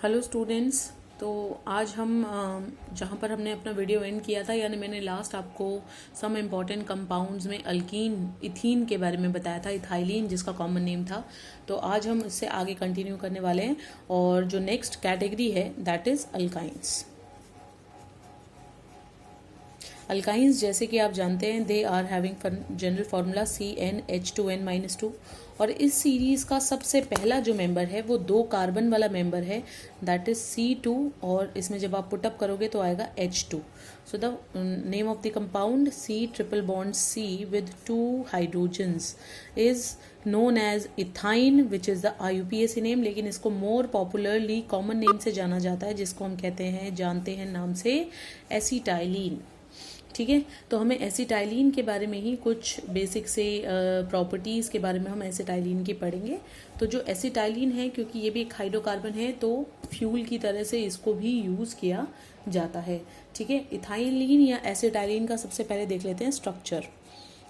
Hello students. तो आज हम जहाँ पर हमने अपना वीडियो एंड किया था, यानी मैंने लास्ट आपको सम इम्पॉर्टेंट कंपाउंड्स में अल्कीन इथीन के बारे में बताया था, इथाइलिन जिसका कॉमन नेम था। तो आज हम इससे आगे कंटिन्यू करने वाले हैं और जो नेक्स्ट कैटेगरी है दैट इज़ अल्काइंस। अल्काइंस जैसे कि आप जानते हैं they are having general formula CnH2n-2 और इस सीरीज़ का सबसे पहला जो मेंबर है वो 2 कार्बन वाला मेंबर है दैट इज़ C2 और इसमें जब आप पुटअप करोगे तो आएगा H2। So the name of the compound C triple bond C with 2 hydrogens is known as ethyne which is the IUPAC name, लेकिन इसको मोर पॉपुलरली कॉमन नेम से जाना जाता है जिसको हम जानते हैं नाम से एसिटाइलिन। ठीक है, तो हमें एसिटाइलिन के बारे में ही कुछ बेसिक से प्रॉपर्टीज़ के बारे में हम एसिटाइलिन की पढ़ेंगे। तो जो एसिटाइलिन है, क्योंकि ये भी एक हाइड्रोकार्बन है तो फ्यूल की तरह से इसको भी यूज़ किया जाता है। ठीक है, इथाइलिन या एसिटाइलिन का सबसे पहले देख लेते हैं स्ट्रक्चर।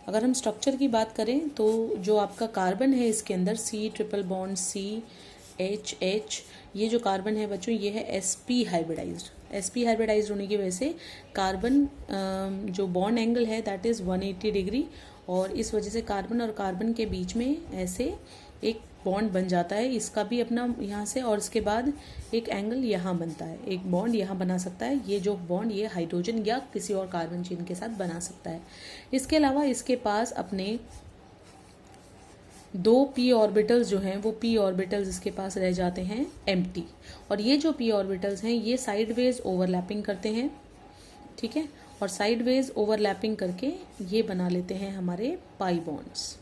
अगर हम स्ट्रक्चर की बात करें तो जो आपका कार्बन है इसके अंदर C ट्रिपल बॉन्ड CH, ये जो कार्बन है बच्चों ये है sp हाइब्रिडाइज्ड होने की वजह से कार्बन जो बॉन्ड एंगल है दैट इज़ 180 डिग्री और इस वजह से कार्बन और कार्बन के बीच में ऐसे एक बॉन्ड बन जाता है। इसका भी अपना यहाँ से और इसके बाद एक एंगल यहाँ बनता है, एक बॉन्ड यहाँ बना सकता है। ये जो बॉन्ड ये हाइड्रोजन या किसी और कार्बन चेन के साथ बना सकता है। इसके अलावा इसके पास अपने 2 p ऑर्बिटल्स जो हैं वो p ऑर्बिटल्स इसके पास रह जाते हैं एम्प्टी और ये जो p ऑर्बिटल्स हैं ये साइडवेज ओवरलैपिंग करते हैं। ठीक है, और साइडवेज ओवरलैपिंग करके ये बना लेते हैं हमारे pi bonds.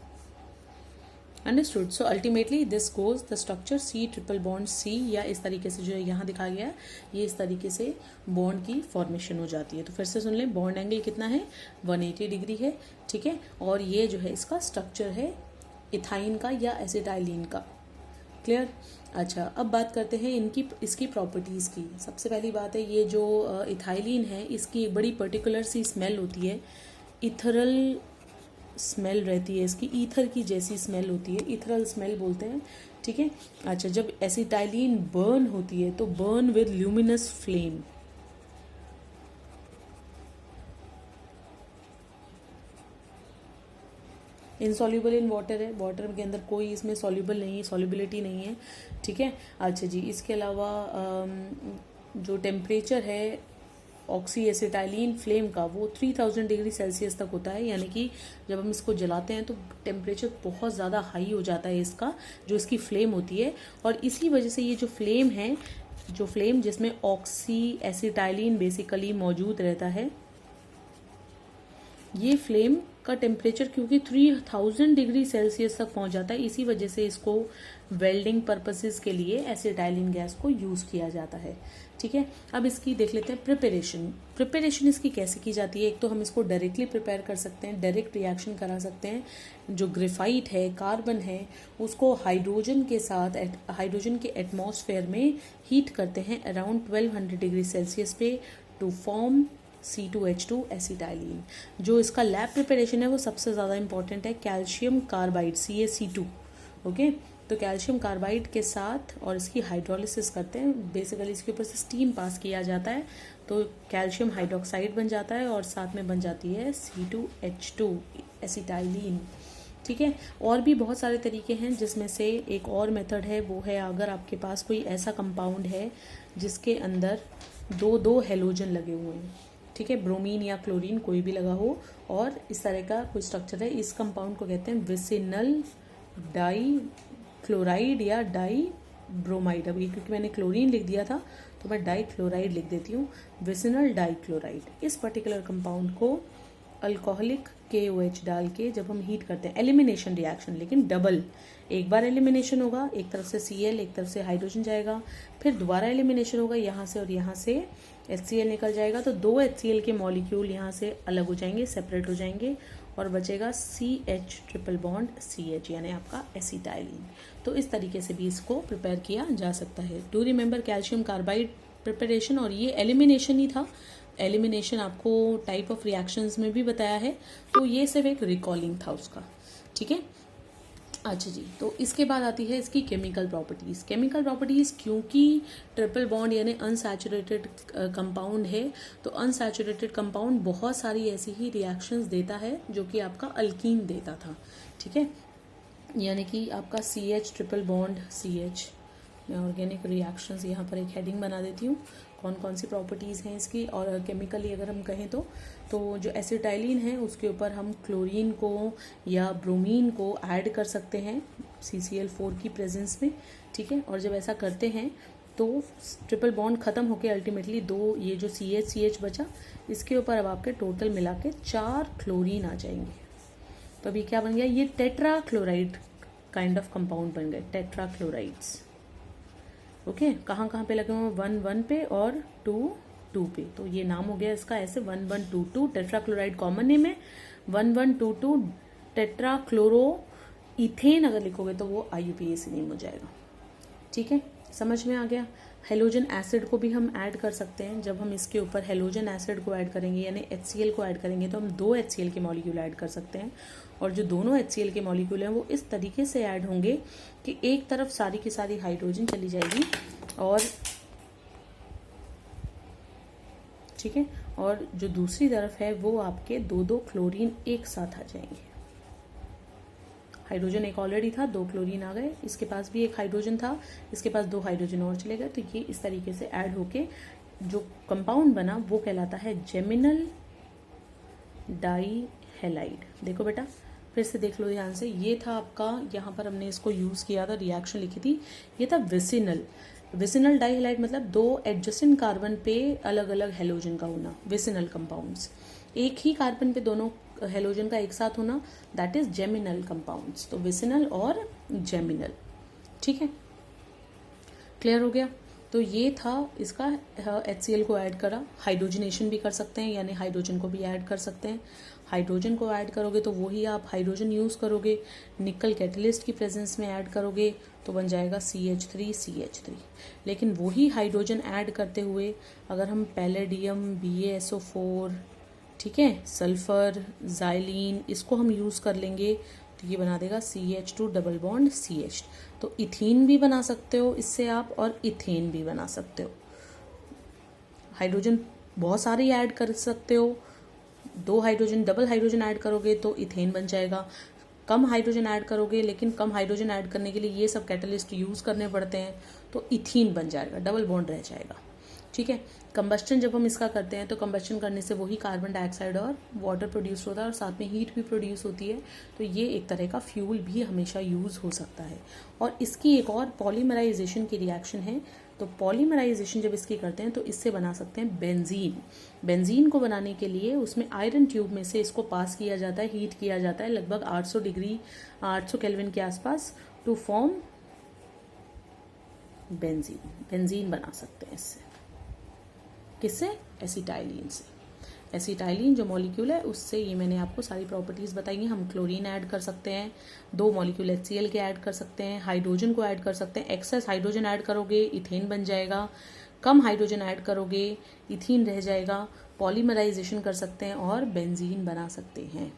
Understood. So ultimately this goes the structure C triple bond C, या इस तरीके से जो है यहाँ दिखाया गया ये इस तरीके से बॉन्ड की फॉर्मेशन हो जाती है। तो फिर से सुन लें, बॉन्ड एंगल कितना है 180 डिग्री है। ठीक है, और ये जो है इसका स्ट्रक्चर है इथाइन का या एसिटाइलिन का। क्लियर। अच्छा, अब बात करते हैं इसकी प्रॉपर्टीज़ की। सबसे पहली बात है ये जो इथाइलिन है इसकी एक बड़ी पर्टिकुलर सी स्मेल होती है, इथरल स्मेल रहती है इसकी, ईथर की जैसी स्मेल होती है, इथरल स्मेल बोलते हैं। ठीक है। अच्छा, जब एसिटाइलिन बर्न होती है तो burn with luminous flame. Insoluble in water है, वाटर के अंदर कोई इसमें सॉल्यूबल नहीं है, सॉल्युबिलिटी नहीं है। ठीक है। अच्छा जी, इसके अलावा जो टेम्परेचर है ऑक्सी एसिटाइलिन फ्लेम का वो 3000 डिग्री सेल्सियस तक होता है, यानी कि जब हम इसको जलाते हैं तो टेम्परेचर बहुत ज़्यादा हाई हो जाता है इसका, जो इसकी फ्लेम होती है। और इसी वजह से ये जो फ्लेम है, जो फ्लेम जिसमें ऑक्सी एसिटाइलिन बेसिकली मौजूद रहता है, ये फ्लेम का टेम्परेचर क्योंकि 3000 डिग्री सेल्सियस तक पहुंच जाता है, इसी वजह से इसको वेल्डिंग पर्पसेस के लिए एसिटाइलिन गैस को यूज़ किया जाता है। ठीक है, अब इसकी देख लेते हैं प्रिपरेशन इसकी कैसे की जाती है। एक तो हम इसको डायरेक्टली प्रिपेयर कर सकते हैं, डायरेक्ट रिएक्शन करा सकते हैं। जो ग्रेफाइट है, कार्बन है, उसको हाइड्रोजन के साथ हाइड्रोजन के एटमॉस्फेयर में हीट करते हैं अराउंड 1200 डिग्री सेल्सियस पे टू फॉर्म C2H2 एसिटाइलिन। जो इसका लैब प्रिपरेशन है वो सबसे ज़्यादा इंपॉर्टेंट है, कैल्शियम कार्बाइड CaC2। ओके, तो कैल्शियम कार्बाइड के साथ और इसकी हाइड्रोलिसिस करते हैं, बेसिकली इसके ऊपर से स्टीम पास किया जाता है तो कैल्शियम हाइड्रोक्साइड बन जाता है और साथ में बन जाती है C2H2 एसिटाइलिन। ठीक है, और भी बहुत सारे तरीके हैं जिसमें से एक और मेथड है वो है अगर आपके पास कोई ऐसा कंपाउंड है जिसके अंदर 2 हैलोजन लगे हुए हैं। ठीक है, ब्रोमीन या क्लोरीन कोई भी लगा हो और इस तरह का कोई स्ट्रक्चर है, इस कंपाउंड को कहते हैं विसिनल डाई क्लोराइड या डाई ब्रोमाइड। अब ये क्योंकि मैंने क्लोरीन लिख दिया था तो मैं डाई क्लोराइड लिख देती हूँ, विसिनल डाई क्लोराइड। इस पर्टिकुलर कंपाउंड को अल्कोहलिक KOH डाल के जब हम हीट करते हैं, एलिमिनेशन रिएक्शन, लेकिन डबल, एक बार एलिमिनेशन होगा, एक तरफ से Cl एक तरफ से हाइड्रोजन जाएगा, फिर दोबारा एलिमिनेशन होगा, यहाँ से और यहाँ से HCl निकल जाएगा, तो 2 HCl के मॉलिक्यूल यहाँ से अलग हो जाएंगे, सेपरेट हो जाएंगे और बचेगा CH ट्रिपल बॉन्ड CH, यानी आपका एसिटाइलिन। तो इस तरीके से भी इसको प्रिपेयर किया जा सकता है। Do remember calcium carbide preparation, और ये एलिमिनेशन ही था, एलिमिनेशन आपको टाइप ऑफ रिएक्शंस में भी बताया है, तो ये सिर्फ एक रिकॉलिंग था उसका। ठीक है। अच्छा जी, तो इसके बाद आती है इसकी केमिकल प्रॉपर्टीज़। केमिकल प्रॉपर्टीज़, क्योंकि ट्रिपल बॉन्ड यानी अनसैचुरेटेड कंपाउंड है, तो अनसैचुरेटेड कंपाउंड बहुत सारी ऐसी ही रिएक्शंस देता है जो कि आपका अल्कीन देता था, ठीक है। यानी कि आपका CH ट्रिपल बॉन्ड CH। मैं ऑर्गेनिक रिएक्शंस यहाँ पर एक हेडिंग बना देती हूँ, कौन कौन सी प्रॉपर्टीज़ हैं इसकी। और केमिकली अगर हम कहें तो जो एसिटाइलिन है उसके ऊपर हम क्लोरीन को या ब्रोमीन को ऐड कर सकते हैं CCl4 की प्रेजेंस में, ठीक है। और जब ऐसा करते हैं तो ट्रिपल बॉन्ड ख़त्म होकर अल्टीमेटली दो ये जो CH बचा, इसके ऊपर अब आपके टोटल मिला के 4 क्लोरीन आ जाएंगे। तो अभी क्या बन गया, ये tetra chloride kind of compound बन गए, टेट्रा क्लोराइड्स। ओके, कहाँ कहाँ पे लगे हुए, 1 पे और 2 पे। तो ये नाम हो गया इसका ऐसे 1122 टेट्रा क्लोराइड कॉमन नेम है। 1122 टेट्रा क्लोरो इथेन अगर लिखोगे तो वो IUPAC नेम हो जाएगा, ठीक है। समझ में आ गया। हेलोजन एसिड को भी हम ऐड कर सकते हैं। जब हम इसके ऊपर हेलोजन एसिड को ऐड करेंगे यानी HCl को ऐड करेंगे तो हम 2 HCl के मॉलिक्यूल ऐड कर सकते हैं। और जो दोनों HCl के मॉलिक्यूल हैं वो इस तरीके से ऐड होंगे कि एक तरफ सारी की सारी हाइड्रोजन चली जाएगी और ठीक है, और जो दूसरी तरफ है वो आपके 2 क्लोरीन एक साथ आ जाएंगे। हाइड्रोजन एक ऑलरेडी था, 2 क्लोरीन आ गए, इसके पास भी एक हाइड्रोजन था, इसके पास 2 हाइड्रोजन और चले गए। तो ये इस तरीके से ऐड होके जो कंपाउंड बना वो कहलाता है जेमिनल डाइहेलाइड। देखो बेटा, फिर से देख लो ध्यान से, ये था आपका, यहाँ पर हमने इसको यूज़ किया था, रिएक्शन लिखी थी, ये था विसिनल। विसिनल डाइहेलाइड मतलब 2 एडजेसेंट कार्बन पे अलग अलग हेलोजन का होना, विसिनल कंपाउंड्स। एक ही कार्बन पे दोनों हेलोजन का एक साथ होना, दैट इज जेमिनल कंपाउंड्स। तो विसिनल और जेमिनल, ठीक है, क्लियर हो गया। तो ये था इसका HCl को ऐड करा। हाइड्रोजनेशन भी कर सकते हैं, यानी हाइड्रोजन को भी ऐड कर सकते हैं। हाइड्रोजन को ऐड करोगे तो वही आप हाइड्रोजन यूज़ करोगे, निकल कैटलिस्ट की प्रेजेंस में ऐड करोगे तो बन जाएगा CH3। लेकिन वही हाइड्रोजन ऐड करते हुए अगर हम पैलेडियम, BaSO4, ठीक है, सल्फर, जाइलिन, इसको हम यूज़ कर लेंगे तो ये बना देगा CH2 डबल बॉन्ड CH। तो इथीन भी बना सकते हो इससे आप, और इथेन भी बना सकते हो। हाइड्रोजन बहुत सारे ऐड कर सकते हो, 2 हाइड्रोजन, डबल हाइड्रोजन ऐड करोगे तो इथेन बन जाएगा। कम हाइड्रोजन ऐड करोगे, लेकिन कम हाइड्रोजन ऐड करने के लिए ये सब कैटलिस्ट यूज़ करने पड़ते हैं, तो इथीन बन जाएगा, डबल बॉन्ड रह जाएगा, ठीक है। कंबस्टन जब हम इसका करते हैं तो कंबस्टन करने से वही कार्बन डाइऑक्साइड और वाटर प्रोड्यूस होता है और साथ में हीट भी प्रोड्यूस होती है। तो ये एक तरह का फ्यूल भी हमेशा यूज़ हो सकता है। और इसकी एक और पॉलीमराइजेशन की रिएक्शन है। तो पॉलीमराइजेशन जब इसकी करते हैं तो इससे बना सकते हैं बेंजीन। बेंजीन को बनाने के लिए उसमें आयरन ट्यूब में से इसको पास किया जाता है, हीट किया जाता है लगभग 800 केल्विन के आसपास, टू फॉर्म बेंजीन। बेंजीन बना सकते हैं इससे, किससे, एसिटाइलिन से। एसिटाइलिन जो मॉलिक्यूल है उससे, ये मैंने आपको सारी प्रॉपर्टीज़ बताई हैं। हम क्लोरीन ऐड कर सकते हैं, 2 मॉलिक्यूल HCl के ऐड कर सकते हैं, हाइड्रोजन को ऐड कर सकते हैं। एक्सेस हाइड्रोजन ऐड करोगे इथेन बन जाएगा, कम हाइड्रोजन ऐड करोगे इथीन रह जाएगा। पॉलीमराइजेशन कर सकते हैं और बेंजीन बना सकते हैं,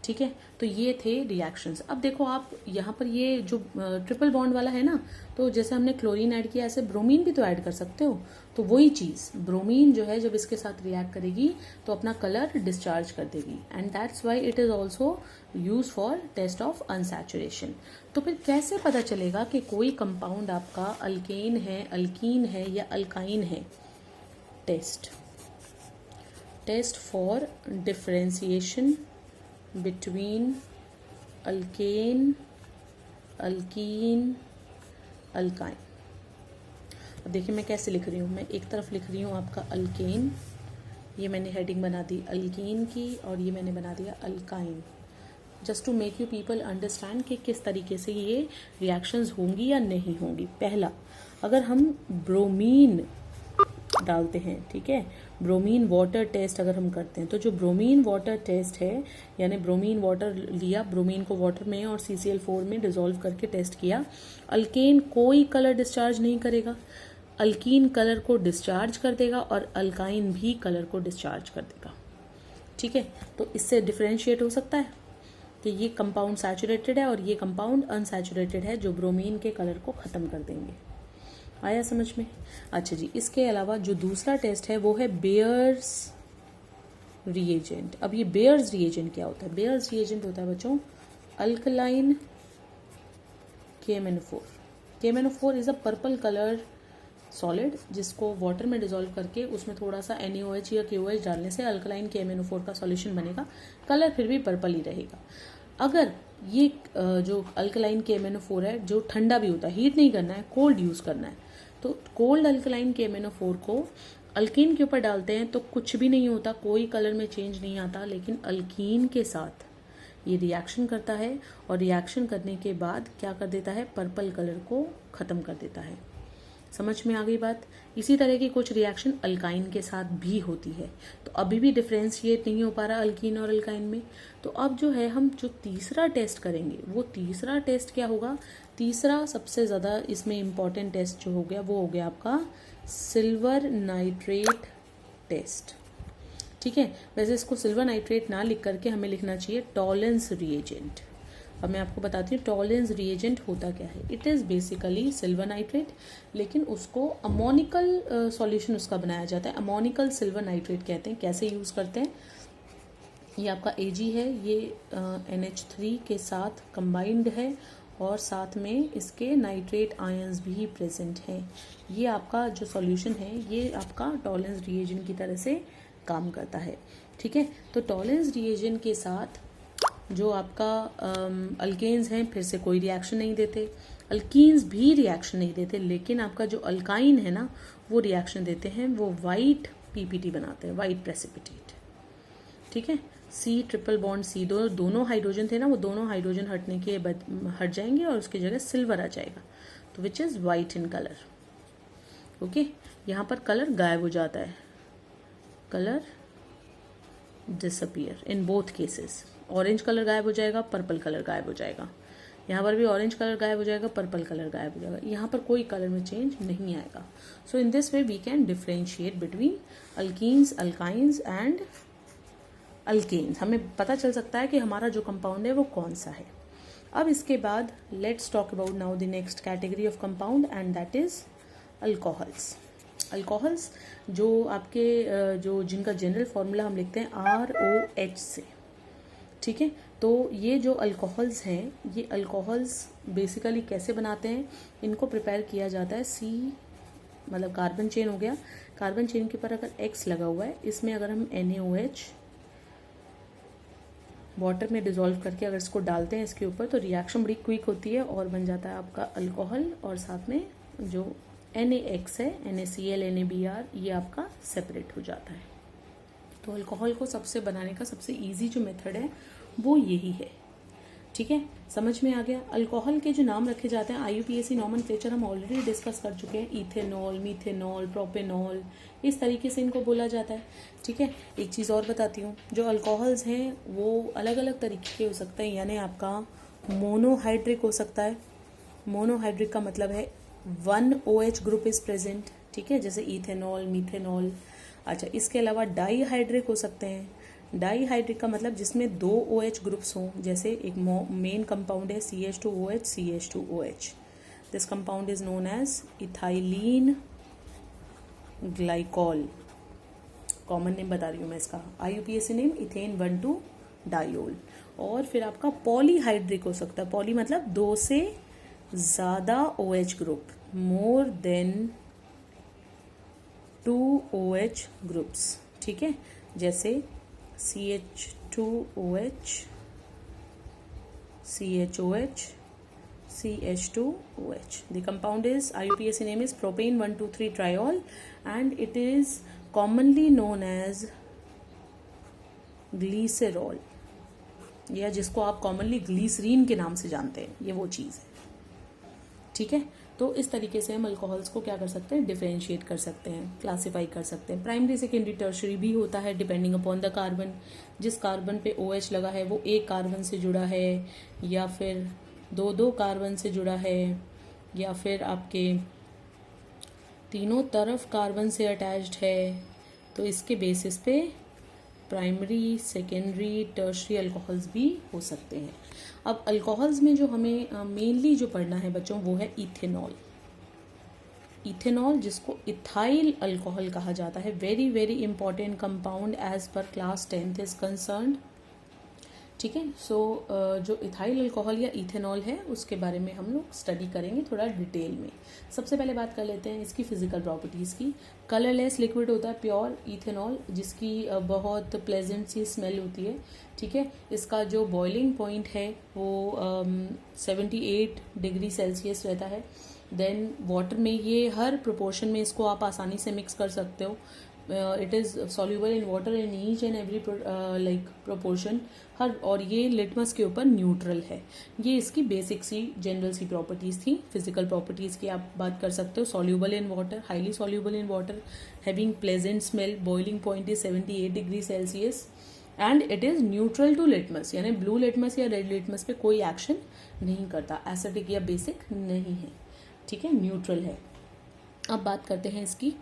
ठीक है। तो ये थे रिएक्शंस। अब देखो आप यहाँ पर ये जो ट्रिपल बॉन्ड वाला है ना, तो जैसे हमने क्लोरीन ऐड किया ऐसे ब्रोमीन भी तो ऐड कर सकते हो। तो वही चीज़, ब्रोमीन जो है जब इसके साथ रिएक्ट करेगी तो अपना कलर डिस्चार्ज कर देगी, and that's why it is also use for test of unsaturation. तो फिर कैसे पता चलेगा कि कोई कंपाउंड आपका अल्केन है, अल्कीन है या अल्काइन है? Test for differentiation between alkane, alkene, alkyne। अब देखिए मैं कैसे लिख रही हूँ, मैं एक तरफ लिख रही हूँ आपका अल्केन, ये मैंने हेडिंग बना दी अल्कीन की, और ये मैंने बना दिया alkyne, just to make you people understand कि किस तरीके से ये रिएक्शंस होंगी या नहीं होंगी। पहला, अगर हम ब्रोमीन डालते हैं, ठीक है, ब्रोमीन वाटर टेस्ट अगर हम करते हैं, तो जो ब्रोमीन वाटर टेस्ट है, यानी ब्रोमीन वाटर लिया, ब्रोमीन को वाटर में और CCl4 में डिसॉल्व करके टेस्ट किया, अल्केन कोई कलर डिस्चार्ज नहीं करेगा, अल्कीन कलर को डिस्चार्ज कर देगा और अल्काइन भी कलर को डिस्चार्ज कर देगा, ठीक है। तो इससे डिफरेंशिएट हो सकता है, कि ये कंपाउंड सैचुरेटेड है और ये कंपाउंड अनसैचुरेटेड है, जो ब्रोमीन के कलर को ख़त्म कर देंगे। आया समझ में? अच्छा जी, इसके अलावा जो दूसरा टेस्ट है वो है बेयर्स रिएजेंट। अब ये बेयर्स रिएजेंट क्या होता है? बेयर्स रिएजेंट होता है बच्चों alkaline KMnO4। KMnO4 is a purple colour solid जिसको वाटर में डिजोल्व करके उसमें थोड़ा सा NaOH या KOH डालने से अल्कलाइन KMnO4 का सॉल्यूशन बनेगा। कलर फिर भी पर्पल ही रहेगा। अगर ये जो अल्कलाइन KMnO4 है जो ठंडा भी होता है, हीट नहीं करना है, कोल्ड यूज़ करना है, तो कोल्ड अल्कलाइन KMnO4 को अल्कीन के ऊपर डालते हैं तो कुछ भी नहीं होता, कोई कलर में चेंज नहीं आता। लेकिन अल्कीन के साथ ये रिएक्शन करता है और रिएक्शन करने के बाद क्या कर देता है? पर्पल कलर को ख़त्म कर देता है। समझ में आ गई बात? इसी तरह की कुछ रिएक्शन अल्काइन के साथ भी होती है। तो अभी भी डिफ्रेंशिएट नहीं हो पा रहा अल्कीन और अल्काइन में। तो अब जो है हम जो तीसरा टेस्ट करेंगे वो तीसरा टेस्ट क्या होगा? तीसरा सबसे ज़्यादा इसमें इम्पॉर्टेंट टेस्ट जो हो गया वो हो गया आपका सिल्वर नाइट्रेट टेस्ट। ठीक है, वैसे इसको सिल्वर नाइट्रेट ना लिख करके हमें लिखना चाहिए टॉलेंस रिएजेंट। अब मैं आपको बताती हूँ टॉलेंस रिएजेंट होता क्या है। It is basically silver nitrate, लेकिन उसको अमोनिकल सॉल्यूशन उसका बनाया जाता है। अमोनिकल सिल्वर नाइट्रेट कहते हैं। कैसे यूज़ करते हैं? ये आपका Ag है, ये NH3 के साथ कंबाइंड है और साथ में इसके नाइट्रेट आयंस भी प्रेजेंट हैं। ये आपका जो सॉल्यूशन है ये आपका टॉलेंस रिएजेंट की तरह से काम करता है। ठीक है, तो टॉलेंस रिएजेंट के साथ जो आपका अल्केन्स हैं फिर से कोई रिएक्शन नहीं देते, अल्कीन्स भी रिएक्शन नहीं देते, लेकिन आपका जो अल्काइन है ना वो रिएक्शन देते हैं। वो वाइट PPT बनाते हैं, वाइट प्रेसिपिटेट। ठीक है, C ट्रिपल बॉन्ड C दोनों हाइड्रोजन थे ना, वो दोनों हाइड्रोजन हटने के हट जाएंगे और उसकी जगह सिल्वर आ जाएगा, तो which is white in colour. Okay, यहाँ पर कलर गायब हो जाता है, colour disappear in both cases. Orange colour गायब हो जाएगा, पर्पल कलर गायब हो जाएगा। यहाँ पर भी ऑरेंज कलर गायब हो जाएगा, पर्पल कलर गायब हो जाएगा। यहाँ पर कोई कलर में चेंज नहीं आएगा। So in this way we can differentiate between alkenes, alkynes and alkanes. हमें पता चल सकता है कि हमारा जो कंपाउंड है वो कौन सा है। अब इसके बाद let's talk about now the next category of compound and that is alcohols. Alcohols जो आपके जो जिनका जनरल फॉर्मूला हम लिखते हैं ROH से। ठीक है, तो ये जो अल्कोहल्स हैं, ये अल्कोहल्स बेसिकली कैसे बनाते हैं? इनको प्रिपेयर किया जाता है C मतलब कार्बन चेन हो गया, कार्बन चेन के ऊपर अगर X लगा हुआ है, इसमें अगर हम NaOH वाटर में डिजोल्व करके अगर इसको डालते हैं इसके ऊपर तो रिएक्शन बड़ी क्विक होती है और बन जाता है आपका अल्कोहल। और साथ में जो NaX है, NaCl, NaBr, ये आपका सेपरेट हो जाता है। तो अल्कोहल को सबसे बनाने का सबसे इजी जो मेथड है वो यही है। ठीक है, समझ में आ गया? अल्कोहल के जो नाम रखे जाते हैं IUPAC नॉमेनक्लेचर हम ऑलरेडी डिस्कस कर चुके हैं। इथेनॉल, मीथेनॉल, प्रोपेनॉल, इस तरीके से इनको बोला जाता है। ठीक है, एक चीज़ और बताती हूँ, जो अल्कोहल्स हैं वो अलग अलग तरीके के हो सकते हैं। यानी आपका मोनोहाइड्रिक हो सकता है। मोनोहाइड्रिक का मतलब है 1 OH ग्रुप इज प्रेजेंट। ठीक है, जैसे इथेनॉल, मीथेनॉल। अच्छा, इसके अलावा डाईहाइड्रिक हो सकते हैं। डाईहाइड्रिक का मतलब जिसमें 2 OH ग्रुप्स हों, जैसे एक मेन कंपाउंड है CH2OH, CH2OH। This compound is known as ethylene glycol. Common name बता रही हूँ मैं इसका, IUPAC नेम इथेन 1,2 डायोल। और फिर आपका पॉलीहाइड्रिक हो सकता है। पॉली मतलब 2 से ज़्यादा OH group, more than 2 OH groups. ठीक है, जैसे CH2OH, CHOH, CH2OH. The compound is IUPAC name is propane 1,2,3 triol and it is commonly known as glycerol, या जिसको आप कॉमनली ग्लीसरीन के नाम से जानते हैं, ये वो चीज़ है। ठीक है, तो इस तरीके से हम अल्कोहल्स को क्या कर सकते हैं? डिफरेंशिएट कर सकते हैं, क्लासिफाई कर सकते हैं। प्राइमरी, सेकेंडरी, टर्शरी भी होता है डिपेंडिंग अपॉन द कार्बन। जिस कार्बन पे OH लगा है वो एक कार्बन से जुड़ा है या फिर 2 कार्बन से जुड़ा है या फिर आपके तीनों तरफ कार्बन से अटैच्ड है, तो इसके बेसिस पे प्राइमरी, सेकेंडरी, टर्शरी अल्कोहल्स भी हो सकते हैं। अब अल्कोहल्स में जो हमें मेनली जो पढ़ना है बच्चों वो है इथेनॉल। इथेनॉल जिसको इथाइल अल्कोहल कहा जाता है, very very important compound as per class 10th is concerned. ठीक है, सो जो इथाइल अल्कोहल या इथेनॉल है उसके बारे में हम लोग स्टडी करेंगे थोड़ा डिटेल में। सबसे पहले बात कर लेते हैं इसकी फिजिकल प्रॉपर्टीज़ की। कलरलेस लिक्विड होता है प्योर इथेनॉल, जिसकी बहुत प्लेजेंट सी स्मेल होती है। ठीक है, इसका जो बॉइलिंग पॉइंट है वो 78 डिग्री सेल्सियस रहता है। देन वाटर में ये हर प्रोपोर्शन में इसको आप आसानी से मिक्स कर सकते हो। It is soluble in water in each and every like proportion हर, और ये लिटमस के ऊपर न्यूट्रल है। ये इसकी बेसिक सी जनरल सी प्रॉपर्टीज़ थी। फिजिकल प्रॉपर्टीज़ की आप बात कर सकते हो, soluble in water, highly soluble in water, having pleasant smell, boiling point is 78 degree Celsius and it is neutral to litmus, यानी ब्लू लिटमस या रेड लिटमस पे कोई एक्शन नहीं करता, एसिडिक या बेसिक नहीं है। ठीक है, न्यूट्रल है। अब बात करते हैं इसकी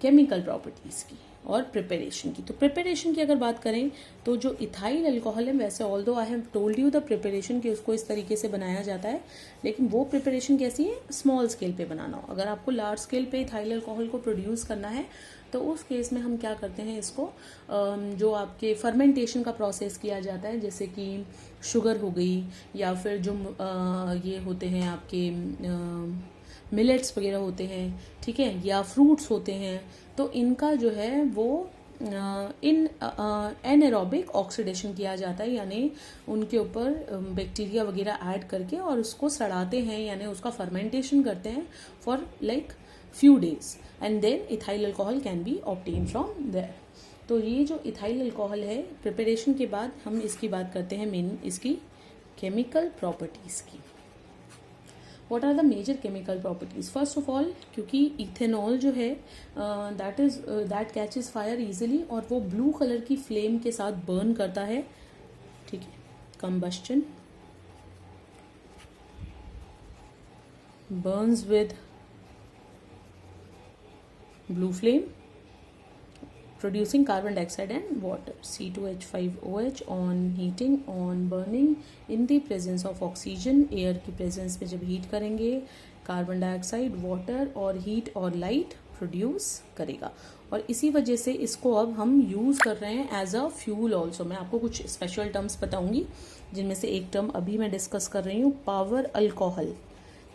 केमिकल प्रॉपर्टीज़ की और प्रिपरेशन की। तो प्रिपरेशन की अगर बात करें तो जो इथाइल अल्कोहल है, वैसे although I have told you the preparation कि उसको इस तरीके से बनाया जाता है, लेकिन वो प्रिपरेशन कैसी है, स्मॉल स्केल पे बनाना हो। अगर आपको लार्ज स्केल पे इथाइल अल्कोहल को प्रोड्यूस करना है तो उस केस में हम क्या करते हैं, इसको जो आपके फर्मेंटेशन का प्रोसेस किया जाता है, जैसे कि शुगर हो गई या फिर जो ये होते हैं आपके मिलेट्स वगैरह होते हैं, ठीक है, या फ्रूट्स होते हैं, तो इनका जो है वो इन एनारोबिक ऑक्सीडेशन किया जाता है, यानी उनके ऊपर बैक्टीरिया वगैरह ऐड करके और उसको सड़ाते हैं, यानी उसका फर्मेंटेशन करते हैं for like few days and then ethyl alcohol can be obtain from there. तो ये जो इथाइल अल्कोहल है, प्रिपरेशन के बाद हम इसकी बात करते हैं मेन इसकी केमिकल प्रॉपर्टीज़ की। What are the major chemical properties? First of all, क्योंकि इथेनॉल जो है that catches fire easily और वो ब्लू कलर की फ्लेम के साथ बर्न करता है। ठीक है, combustion burns with blue flame producing carbon dioxide and water, C2H5OH on heating, on burning, in the presence of oxygen, air की प्रेजेंस में जब हीट करेंगे कार्बन डाइऑक्साइड, वाटर और हीट और लाइट प्रोड्यूस करेगा, और इसी वजह से इसको अब हम यूज़ कर रहे हैं एज अ फ्यूल ऑल्सो। मैं आपको कुछ स्पेशल टर्म्स बताऊंगी, जिनमें से एक टर्म अभी मैं डिस्कस कर रही हूँ, पावर अल्कोहल।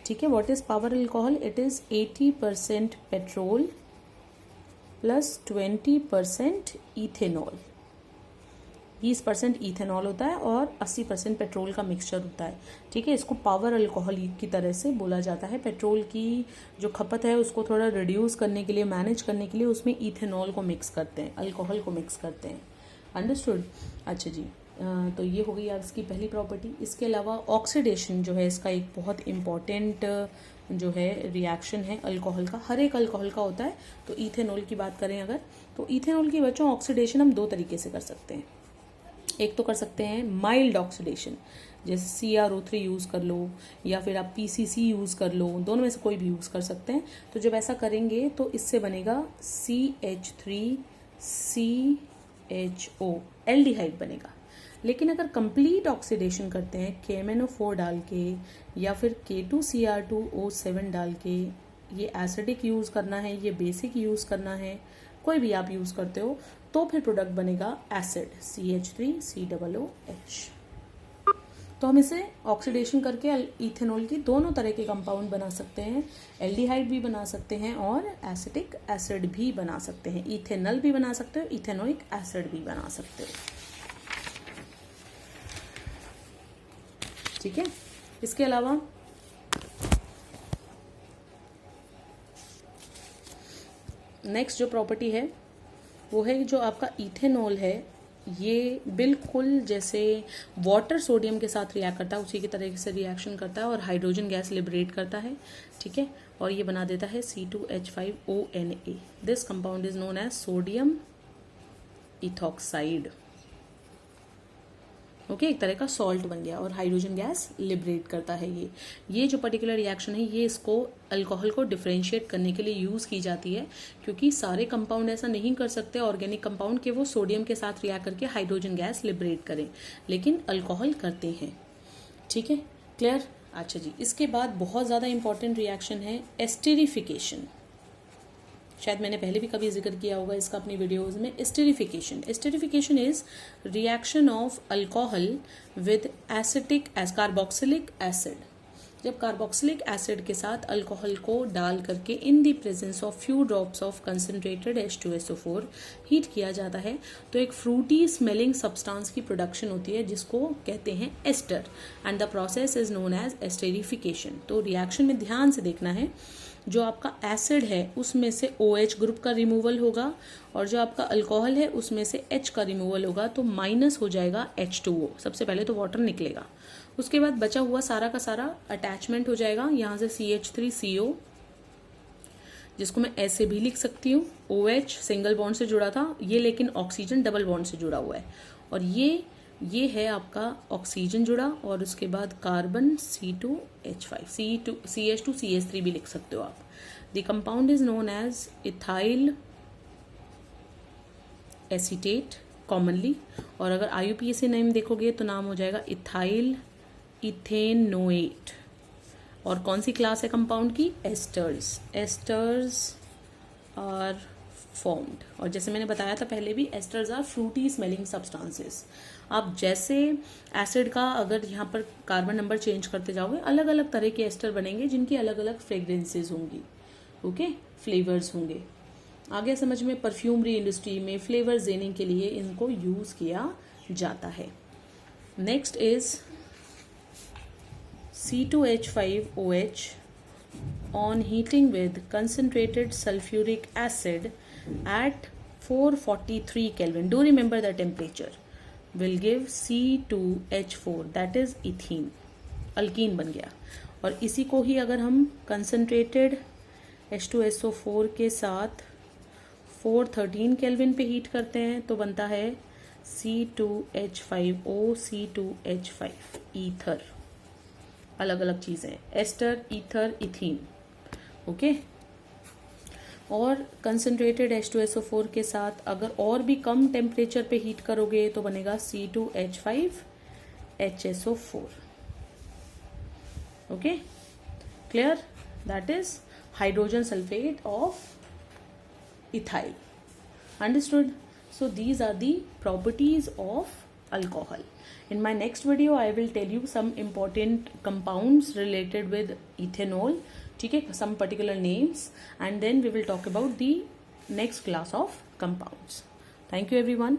ठीक है, what is power alcohol? It is 80% petrol plus 20% ethanol. 20% ethanol होता है और 80% पेट्रोल का मिक्सचर होता है। ठीक है, इसको पावर अल्कोहल की तरह से बोला जाता है। पेट्रोल की जो खपत है उसको थोड़ा रिड्यूस करने के लिए, मैनेज करने के लिए उसमें इथेनॉल को मिक्स करते हैं, अल्कोहल को मिक्स करते हैं। अंडरस्टूड? अच्छा जी, तो ये हो गई आज इसकी पहली प्रॉपर्टी। इसके अलावा ऑक्सीडेशन जो है इसका एक बहुत इम्पॉर्टेंट जो है रिएक्शन है अल्कोहल का, हर एक अल्कोहल का होता है। तो इथेनॉल की बात करें अगर, तो इथेनॉल की बच्चों ऑक्सीडेशन हम दो तरीके से कर सकते हैं। एक तो कर सकते हैं माइल्ड ऑक्सीडेशन, जैसे CrO3 यूज़ कर लो या फिर आप PCC यूज़ कर लो, दोनों में से कोई भी यूज़ कर सकते हैं। तो जब ऐसा करेंगे तो इससे बनेगा CH3CHO, एल्डिहाइड बनेगा। लेकिन अगर कंप्लीट ऑक्सीडेशन करते हैं KMnO4 डाल के या फिर K2Cr2O7 डाल के, ये एसिडिक यूज़ करना है, ये बेसिक यूज़ करना है, कोई भी आप यूज़ करते हो, तो फिर प्रोडक्ट बनेगा एसिड CH3COOH। तो हम इसे ऑक्सीडेशन करके इथेनॉल की दोनों तरह के कंपाउंड बना सकते हैं, एल्डिहाइड भी बना सकते हैं और एसिटिक एसिड भी बना सकते हैं, इथेनॉल भी बना सकते हो, इथेनोइक एसिड भी बना सकते हो। ठीक है, इसके अलावा नेक्स्ट जो प्रॉपर्टी है वो है जो आपका इथेनॉल है, ये बिल्कुल जैसे वाटर सोडियम के साथ रिएक्ट करता है उसी की तरह से रिएक्शन करता है और हाइड्रोजन गैस लिबरेट करता है। ठीक है, और ये बना देता है C2H5ONA। This compound is known as sodium ethoxide. Okay, एक तरह का सॉल्ट बन गया और हाइड्रोजन गैस लिबरेट करता है। ये जो पर्टिकुलर रिएक्शन है ये इसको अल्कोहल को डिफरेंशिएट करने के लिए यूज़ की जाती है, क्योंकि सारे कंपाउंड ऐसा नहीं कर सकते ऑर्गेनिक कंपाउंड के वो सोडियम के साथ रिएक्ट करके हाइड्रोजन गैस लिबरेट करें, लेकिन अल्कोहल करते हैं। ठीक है, क्लियर। अच्छा जी, इसके बाद बहुत ज़्यादा इंपॉर्टेंट रिएक्शन है एस्टेरिफिकेशन। शायद मैंने पहले भी कभी जिक्र किया होगा इसका अपनी वीडियोज़ में। Esterification, esterification is reaction of alcohol with acetic carboxylic acid. जब कार्बोक्सिलिक एसिड के साथ अल्कोहल को डाल करके in the presence of few drops of concentrated H2SO4 heat किया जाता है तो एक फ्रूटी स्मेलिंग सब्सटेंस की प्रोडक्शन होती है जिसको कहते हैं ester, and the process is known as esterification. तो रिएक्शन में ध्यान से देखना है, जो आपका एसिड है उसमें से OH ग्रुप का रिमूवल होगा और जो आपका अल्कोहल है उसमें से H का रिमूवल होगा, तो माइनस हो जाएगा H2O। सबसे पहले तो वाटर निकलेगा, उसके बाद बचा हुआ सारा का सारा अटैचमेंट हो जाएगा, यहाँ से CH3CO, जिसको मैं ऐसे भी लिख सकती हूँ। OH सिंगल बॉन्ड से जुड़ा था, ये लेकिन ऑक्सीजन डबल बॉन्ड से जुड़ा हुआ है, और ये है आपका ऑक्सीजन जुड़ा, और उसके बाद कार्बन C2H5, CH2 CH3 भी लिख सकते हो आप। The compound is known as ethyl acetate commonly, और अगर IUPAC नेम देखोगे तो नाम हो जाएगा इथाइल इथेनोएट। और कौन सी क्लास है कंपाउंड की? एस्टर्स। एस्टर्स आर फॉर्म्ड, और जैसे मैंने बताया था पहले भी, esters are fruity smelling substances. आप जैसे एसिड का अगर यहाँ पर कार्बन नंबर चेंज करते जाओगे, अलग अलग तरह के एस्टर बनेंगे जिनकी अलग अलग फ्रेग्रेंसेज होंगी, ओके, फ्लेवर्स होंगे। आगे समझ में, परफ्यूमरी इंडस्ट्री में फ्लेवर्स देने के लिए इनको यूज किया जाता है। Next is C2H5OH on heating with concentrated sulfuric acid at 443 Kelvin, do remember the temperature, will give C2H4, that is ethene, alkyne बन गया। और इसी को ही अगर हम कंसनट्रेटेड H2SO4 के साथ 413 केल्विन पे हीट करते हैं तो बनता है C2H5O C2H5, ईथर। अलग अलग चीज़ें, एस्टर, ईथर, इथीन, ओके। और कंसनट्रेटेड H2SO4 के साथ अगर और भी कम टेम्परेचर पे हीट करोगे तो बनेगा C2H5HSO4, okay, clear. That is hydrogen sulphate of ethyl, understood? So these are the properties of alcohol. In my next video I will tell you some important compounds related with ethanol, ठीक है, some particular names, and then we will talk about the next class of compounds. Thank you everyone.